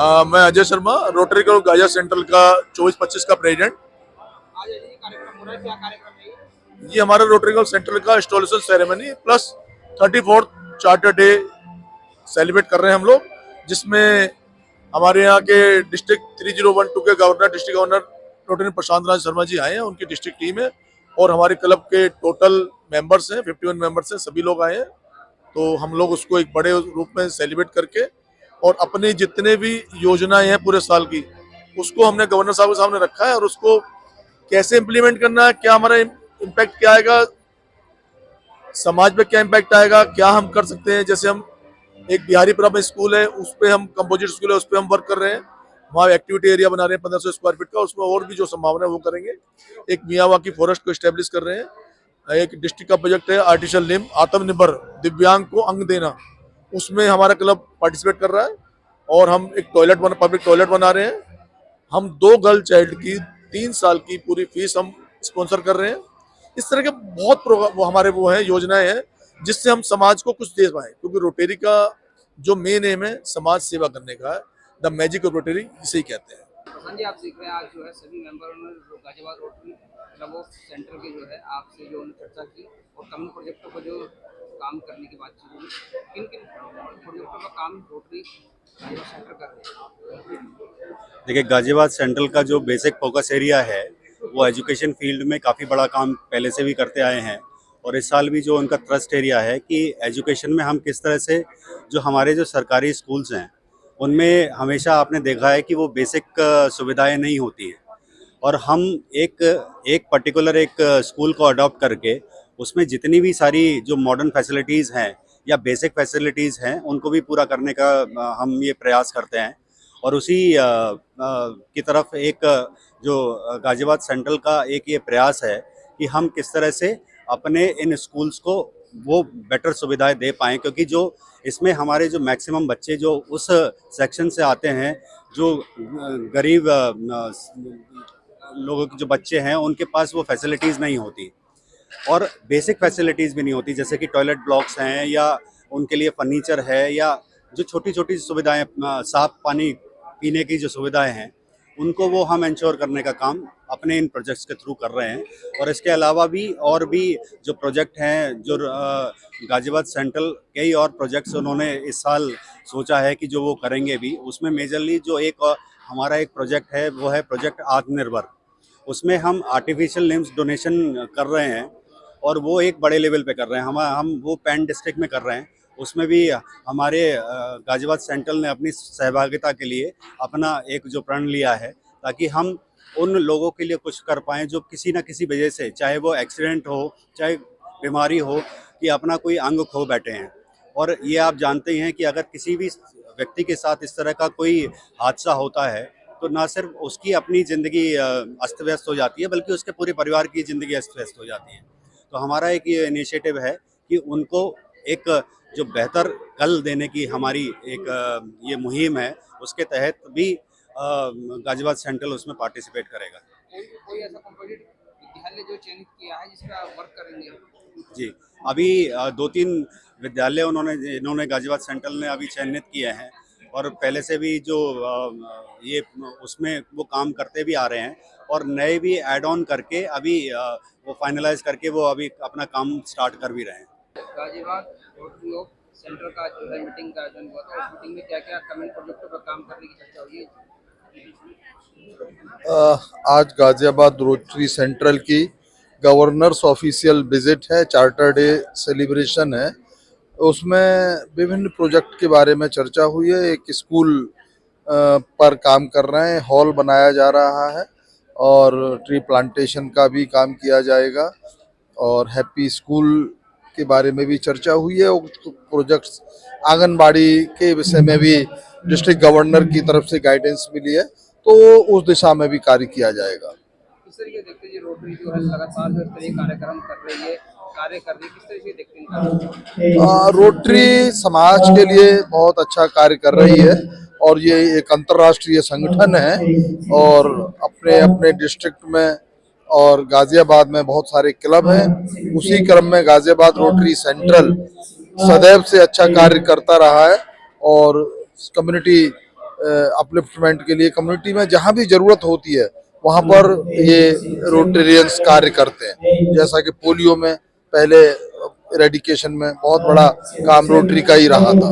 मैं Ajay Sharma, Rotary Club गाजिया Central का 24-25 का प्रेसिडेंट। आज ये कार्यक्रम हो रहा है, क्या कार्यक्रम है ये? ये हमारा रोटरी क्लब सेंट्रल का installation ceremony plus 34th charter day celebrate कर रहे हैं हम लोग, जिसमें हमारे यहाँ के डिस्ट्रिक्ट 3012 के गवर्नर, डिस्ट्रिक्ट गवर्नर रोटरी प्रशांत राज शर्मा जी आए हैं, उनकी डिस्ट्रिक्ट टीम है और हमारे क्लब के टोटल मेंबर्स हैं 51 मेंबर्स हैं, सभी लोग आए हैं। तो हम लोग उसको एक बड़े रूप में सेलिब्रेट करके और अपनी जितने भी योजनाएं हैं पूरे साल की, उसको हमने गवर्नर साहब के सामने रखा है और उसको कैसे इम्प्लीमेंट करना है, क्या हमारा इम्पैक्ट क्या आएगा, समाज पे क्या इम्पैक्ट आएगा, क्या हम कर सकते हैं। जैसे हम एक बिहारीपुरा में स्कूल है, उस पर हम कंपोजिट स्कूल है, उस पर हम वर्क कर रहे हैं, वहाँ एक्टिविटी एरिया बना रहे हैं 1500 स्क्वायर फीट का, उसमें और भी जो संभावना है वो करेंगे। एक मियावाकी फॉरेस्ट को स्टैब्लिश कर रहे हैं। एक डिस्ट्रिक्ट का प्रोजेक्ट है आर्टिफिशियल लिम्ब, आत्मनिर्भर दिव्यांग को अंग देना, उसमें हमारा क्लब पार्टिसिपेट कर रहा है। और हम एक पब्लिक टॉयलेट बना रहे हैं। हम 2 गर्ल चाइल्ड की 3 साल की पूरी फीस हम स्पॉन्सर कर रहे हैं। इस तरह के बहुत वो हमारे वो हैं योजनाएं हैं जिससे हम समाज को कुछ दे पाए, क्योंकि रोटरी का जो मेन एम है समाज सेवा करने का है। द मैजिक ऑफ रोटरी इसे ही कहते हैं। प्रशांत जी, आप देख रहे हैं आज जो है सभी मेंबरों ने Ghaziabad rotary club of centre के जो है आपसे जो उन्होंने चर्चा की और कमिंग प्रोजेक्टों पर जो काम करने की बातचीत हुई। किन किन प्रोजेक्टों का काम रोटरी गाजियाबाद सेंटर कर रहे हैं? देखिए, गाजियाबाद सेंट्रल का जो बेसिक फोकस एरिया है वो एजुकेशन फील्ड में काफ़ी बड़ा काम पहले से भी करते आए हैं। और इस साल भी जो उनका थ्रस्ट एरिया है कि एजुकेशन में हम किस तरह से जो हमारे जो सरकारी स्कूल्स हैं उनमें हमेशा आपने देखा है कि वो बेसिक सुविधाएं नहीं होती हैं, और हम एक पर्टिकुलर एक स्कूल को अडॉप्ट करके उसमें जितनी भी सारी जो मॉडर्न फैसिलिटीज़ हैं या बेसिक फैसिलिटीज़ हैं उनको भी पूरा करने का हम ये प्रयास करते हैं। और उसी की तरफ एक जो गाजियाबाद सेंट्रल का एक ये प्रयास है कि हम किस तरह से अपने इन स्कूल्स को वो बेटर सुविधाएं दे पाएँ, क्योंकि जो इसमें हमारे जो मैक्सिमम बच्चे जो उस सेक्शन से आते हैं जो गरीब लोगों के जो बच्चे हैं उनके पास वो फैसिलिटीज़ नहीं होती और बेसिक फैसिलिटीज़ भी नहीं होती, जैसे कि टॉयलेट ब्लॉक्स हैं या उनके लिए फर्नीचर है या जो छोटी छोटी सुविधाएं, साफ पानी पीने की जो सुविधाएं हैं उनको वो हम इंश्योर करने का काम अपने इन प्रोजेक्ट्स के थ्रू कर रहे हैं। और इसके अलावा भी और भी जो प्रोजेक्ट हैं, जो गाजियाबाद सेंट्रल कई और प्रोजेक्ट्स उन्होंने इस साल सोचा है कि जो वो करेंगे भी, उसमें मेजरली जो एक हमारा एक प्रोजेक्ट है वो है प्रोजेक्ट आत्मनिर्भर। उसमें हम आर्टिफिशियल लिम्स डोनेशन कर रहे हैं और वो एक बड़े लेवल पे कर रहे हैं। हम वो पैन डिस्ट्रिक्ट में कर रहे हैं, उसमें भी हमारे गाजियाबाद सेंट्रल ने अपनी सहभागिता के लिए अपना एक जो प्रण लिया है ताकि हम उन लोगों के लिए कुछ कर पाएँ जो किसी न किसी वजह से, चाहे वो एक्सीडेंट हो चाहे बीमारी हो, कि अपना कोई अंग खो बैठे हैं। और ये आप जानते हैं कि अगर किसी भी व्यक्ति के साथ इस तरह का कोई हादसा होता है तो ना सिर्फ उसकी अपनी ज़िंदगी अस्त व्यस्त हो जाती है बल्कि उसके पूरे परिवार की ज़िंदगी अस्त व्यस्त हो जाती है। तो हमारा एक ये इनिशिएटिव है कि उनको एक जो बेहतर कल देने की हमारी एक ये मुहिम है, उसके तहत भी गाजियाबाद सेंट्रल उसमें पार्टिसिपेट करेगा। कोई ऐसा कंपोजिट विद्यालय जो चयनित किया है जिस पर आप वर्क करेंगे? जी, अभी 2-3 विद्यालय इन्होंने गाजियाबाद सेंट्रल ने अभी चयनित किए हैं और पहले से भी जो ये उसमें वो काम करते भी आ रहे हैं और नए भी ऐड ऑन करके अभी वो फाइनलाइज करके वो अभी अपना काम स्टार्ट कर भी रहे हैं। गाजियाबाद रोटरी ऑफ सेंटर का जो है मीटिंग का आयोजन हुआ था, उस मीटिंग में क्या क्या कमिंग प्रोजेक्टों पर काम करने की चर्चा हुई है? आज गाजियाबाद रोटरी सेंट्रल की गवर्नर्स ऑफिशियल विजिट है, चार्टर डे सेलिब्रेशन है। उसमें विभिन्न प्रोजेक्ट के बारे में चर्चा हुई है। एक स्कूल पर काम कर रहे हैं, हॉल बनाया जा रहा है और ट्री प्लांटेशन का भी काम किया जाएगा और हैप्पी स्कूल के बारे में भी चर्चा हुई है। प्रोजेक्ट्स आंगनबाड़ी के विषय में भी डिस्ट्रिक्ट गवर्नर की तरफ से गाइडेंस मिली है, तो उस दिशा में भी कार्य किया जाएगा। किस तरीके देखते हैं रोटरी जो है लगातार जो तरह कार्यक्रम कर रही है, कार्य कर रही है, किस तरीके देखते हैं? रोटरी समाज के लिए बहुत अच्छा कार्य कर रही है और ये एक अंतर्राष्ट्रीय संगठन है और अपने अपने डिस्ट्रिक्ट में और गाजियाबाद में बहुत सारे क्लब हैं। उसी क्रम में गाजियाबाद रोटरी सेंट्रल सदैव से अच्छा कार्य करता रहा है और कम्युनिटी अपलिफ्टमेंट के लिए कम्युनिटी में जहाँ भी जरूरत होती है वहाँ पर ये रोटेरियंस कार्य करते हैं। जैसा कि पोलियो में पहले इरेडिकेशन में बहुत बड़ा काम रोटरी का ही रहा था।